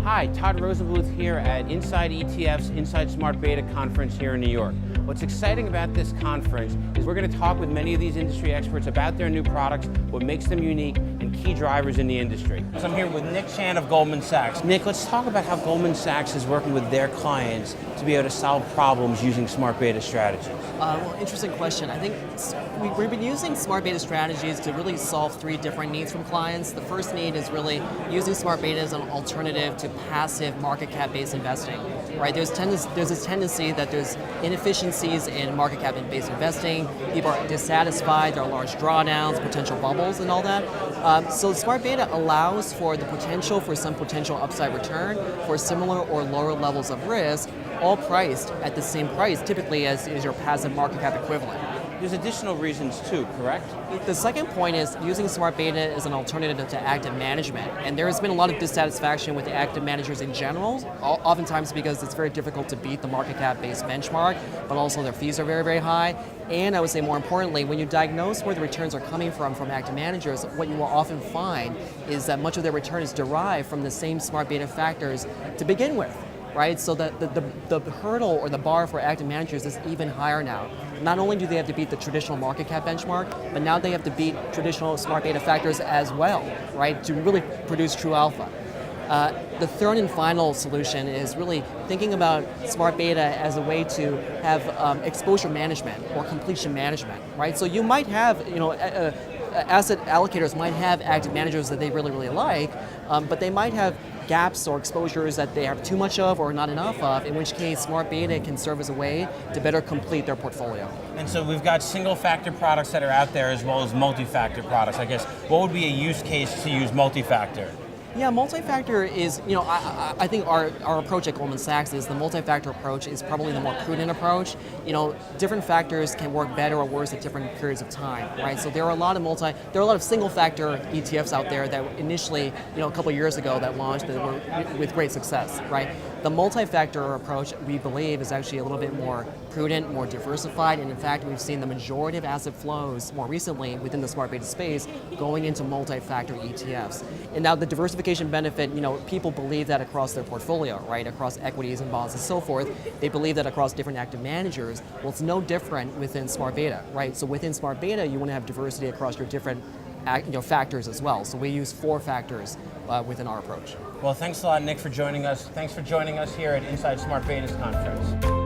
Hi, Todd Rosenbluth here at Inside ETF's Inside Smart Beta conference here in New York. What's exciting about this conference is we're going to talk with many of these industry experts about their new products, what makes them unique, and key drivers in the industry. So I'm here with Nick Chan of Goldman Sachs. Nick, let's talk about how Goldman Sachs is working with their clients to be able to solve problems using smart beta strategies. Well, interesting question. I think we've been using smart beta strategies to really solve three different needs from clients. The first need is really using smart beta as an alternative to passive market cap based investing. Right? There's this tendency that there's inefficiencies in market cap based investing. People are dissatisfied. There are large drawdowns, potential bubbles, and all that. So smart beta allows for the potential for some potential upside return for similar or lower levels of risk, all priced at the same price, typically as your passive market cap equivalent. There's additional reasons too, correct? The second point is using smart beta as an alternative to active management. And there has been a lot of dissatisfaction with the active managers in general, oftentimes because it's very difficult to beat the market cap based benchmark, but also their fees are very, very high. And I would say more importantly, when you diagnose where the returns are coming from active managers, what you will often find is that much of their return is derived from the same smart beta factors to begin with. Right, so the hurdle or the bar for active managers is even higher now. Not only do they have to beat the traditional market cap benchmark, but now they have to beat traditional smart beta factors as well, right, to really produce true alpha. The third and final solution is really thinking about smart beta as a way to have exposure management or completion management, right? So you might have, asset allocators might have active managers that they really, really like, but they might have gaps or exposures that they have too much of or not enough of, in which case smart beta can serve as a way to better complete their portfolio. And so we've got single factor products that are out there as well as multi-factor products. I guess, what would be a use case to use multi-factor? Yeah, multi-factor is, I think our approach at Goldman Sachs is the multi-factor approach is probably the more prudent approach. Different factors can work better or worse at different periods of time, right? So there are a lot of single-factor ETFs out there that initially, a couple of years ago that launched that were with great success, right? The multi-factor approach, we believe, is actually a little bit more prudent, more diversified, and in fact, we've seen the majority of asset flows more recently within the smart beta space going into multi-factor ETFs. And now the diversification benefit, people believe that across their portfolio, right? Across equities and bonds and so forth. They believe that across different active managers. Well, it's no different within smart beta, right? So within smart beta, you want to have diversity across your different factors as well. So we use 4 factors within our approach. Well, thanks a lot, Nick, for joining us. Thanks for joining us here at Inside Smart Beta's conference.